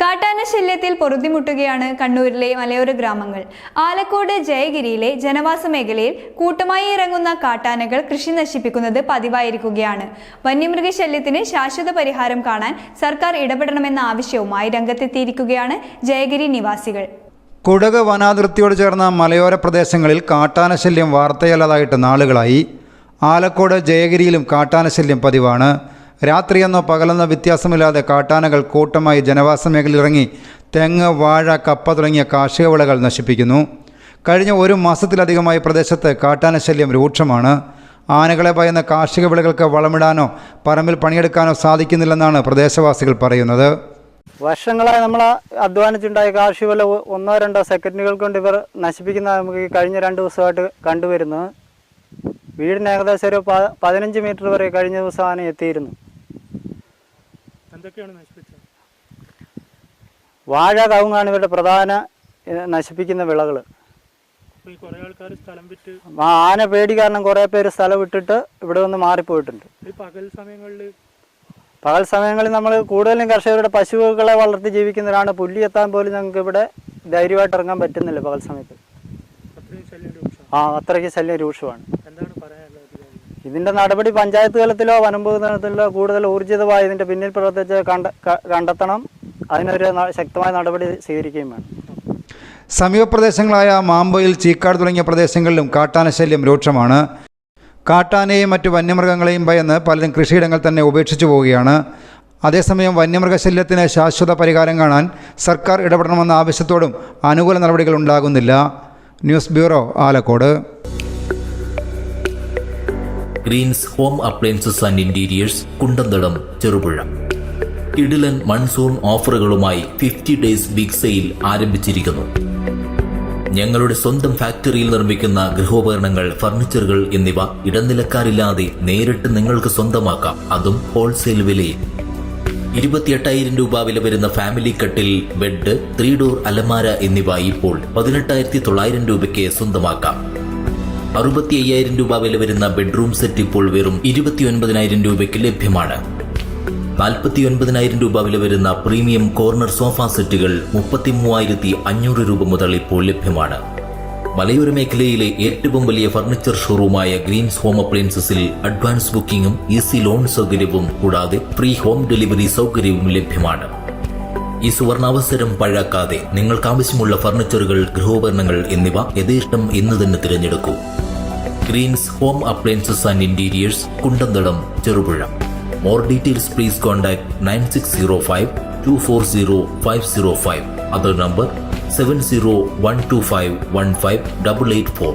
കാട്ടാന ശല്യത്തിൽ പൊറുതിമുട്ടുകയാണ് കണ്ണൂരിലെ മലയോര ഗ്രാമങ്ങൾ. ആലക്കോട് ജയഗിരിയിലെ ജനവാസ മേഖലയിൽ കൂട്ടമായി ഇറങ്ങുന്ന കാട്ടാനകൾ കൃഷി നശിപ്പിക്കുന്നത് പതിവായിരിക്കുകയാണ്. വന്യമൃഗശല്യത്തിന് ശാശ്വത പരിഹാരം കാണാൻ സർക്കാർ ഇടപെടണമെന്ന ആവശ്യവുമായി രംഗത്തെത്തിയിരിക്കുകയാണ് ജയഗിരി നിവാസികൾ. കുടക് വനാതിർത്തിയോട് ചേർന്ന മലയോര പ്രദേശങ്ങളിൽ കാട്ടാനശല്യം വാർത്തയല്ലാതായിട്ട് നാളുകളായി. ആലക്കോട് ജയഗിരിയിലും കാട്ടാനശല്യം പതിവാണ്. രാത്രിയെന്നോ പകലെന്നോ വ്യത്യാസമില്ലാതെ കാട്ടാനകൾ കൂട്ടമായി ജനവാസ മേഖലയിലിറങ്ങി തെങ്ങ്, വാഴ, കപ്പ തുടങ്ങിയ കാർഷിക വിളകൾ നശിപ്പിക്കുന്നു. കഴിഞ്ഞ ഒരു മാസത്തിലധികമായി പ്രദേശത്ത് കാട്ടാനശല്യം രൂക്ഷമാണ്. ആനകളെ ഭയന്ന കാർഷിക വിളകൾക്ക് വളമിടാനോ പറമ്പിൽ പണിയെടുക്കാനോ സാധിക്കുന്നില്ലെന്നാണ് പ്രദേശവാസികൾ പറയുന്നത്. വർഷങ്ങളായി നമ്മൾ അധ്വാനിച്ചുണ്ടായ കാർഷിക വില 1-2 സെക്കൻഡുകൾ കൊണ്ട് ഇവർ നശിപ്പിക്കുന്ന നമുക്ക് കഴിഞ്ഞ 2 ദിവസമായിട്ട് കണ്ടുവരുന്നു. വീടിന് ഏകദേശം ഒരു 15 മീറ്റർ വരെ കഴിഞ്ഞ ദിവസം ആന എത്തിയിരുന്നു. വാഴ, കവുങ്ങാണ് ഇവരുടെ പ്രധാന നശിപ്പിക്കുന്ന വിളകൾ. ആന പേടി കാരണം കുറേ പേര് സ്ഥലം വിട്ടിട്ട് ഇവിടെ നിന്ന് മാറിപ്പോയിട്ടുണ്ട്. പകൽ സമയങ്ങളിൽ നമ്മൾ കൂടുതലും കർഷകരുടെ പശുക്കളെ വളർത്തി ജീവിക്കുന്നവരാണ്. പുല്ലി എത്താൻ പോലും ഞങ്ങൾക്ക് ഇവിടെ ധൈര്യമായിട്ട് ഇറങ്ങാൻ പറ്റുന്നില്ല പകൽ സമയത്ത്. അത്രയ്ക്ക് ശല്യം രൂക്ഷമാണ്. ഇതിൻ്റെ നടപടി പഞ്ചായത്ത് തലത്തിലോ വനംവകുപ്പ് തലത്തിലോ കൂടുതൽ ഊർജിതമായി ഇതിൻ്റെ പിന്നിൽ പ്രവർത്തിച്ച് കണ്ടെത്തണം. അതിനൊരു ശക്തമായ നടപടി സ്വീകരിക്കുകയും വേണം. സമീപ പ്രദേശങ്ങളായ മാമ്പൊയിൽ, ചീക്കാട് തുടങ്ങിയ പ്രദേശങ്ങളിലും കാട്ടാനശല്യം രൂക്ഷമാണ്. കാട്ടാനയെയും മറ്റു വന്യമൃഗങ്ങളെയും ഭയന്ന് പലരും കൃഷിയിടങ്ങൾ തന്നെ ഉപേക്ഷിച്ചു പോവുകയാണ്. അതേസമയം വന്യമൃഗശല്യത്തിന് ശാശ്വത പരിഹാരം കാണാൻ സർക്കാർ ഇടപെടണമെന്ന ആവശ്യത്തോടും അനുകൂല നടപടികൾ ഉണ്ടാകുന്നില്ല. News bureau, Alakode. Greens home appliances and interiors, Kundanthadam, Cherupuzha. കിടിലൻ മൺസൂൺ ഓഫറുകളുമായി 50 ഡേയ്സ് ബിഗ് സെയിൽ ആരംഭിച്ചിരിക്കുന്നു. ഞങ്ങളുടെ സ്വന്തം ഫാക്ടറിയിൽ നിർമ്മിക്കുന്ന ഗൃഹോപകരണങ്ങൾ, ഫർണിച്ചറുകൾ എന്നിവ ഇടനിലക്കാരില്ലാതെ നേരിട്ട് നിങ്ങൾക്ക് സ്വന്തമാക്കാം. അതും ഹോൾസെയിൽ വിലയിൽ. 28,000 രൂപ വില വരുന്ന ഫാമിലി കട്ടിൽ, ബെഡ്, 3 ഡോർ അലമാര എന്നിവ ഇപ്പോൾ 18,900 രൂപയ്ക്ക് സ്വന്തമാക്കാം. 65,000 രൂപ വില വരുന്ന ബെഡ്റൂം സെറ്റ് ഇപ്പോൾ വെറും 29,000 രൂപയ്ക്ക് ലഭ്യമാണ്. 49,000 രൂപ വില വരുന്ന പ്രീമിയം കോർണർ സോഫ സെറ്റുകൾ 33,500 രൂപ മുതൽ ഇപ്പോൾ ലഭ്യമാണ്. മലയോര മേഖലയിലെ ഏറ്റവും വലിയ ഫർണിച്ചർ ഷോറൂമായ ഗ്രീൻസ് ഹോം അപ്ലയൻസസിൽ അഡ്വാൻസ് ബുക്കിംഗും ഈസി ലോൺ സൗകര്യവും കൂടാതെ ഫ്രീ ഹോം ഡെലിവറി സൗകര്യവും ലഭ്യമാണ്. ഈ സുവർണാവസരം പഴാക്കാതെ നിങ്ങൾക്ക് ആവശ്യമുള്ള ഫർണിച്ചറുകൾ, ഗൃഹോപകരണങ്ങൾ എന്നിവ യഥേഷ്ടം ഇന്ന് തന്നെ തിരഞ്ഞെടുക്കൂ. Greens home appliances and interiors, Kundanthadam, Cherupuzha. More details please contact 9605 240 505. Other number 7012515884.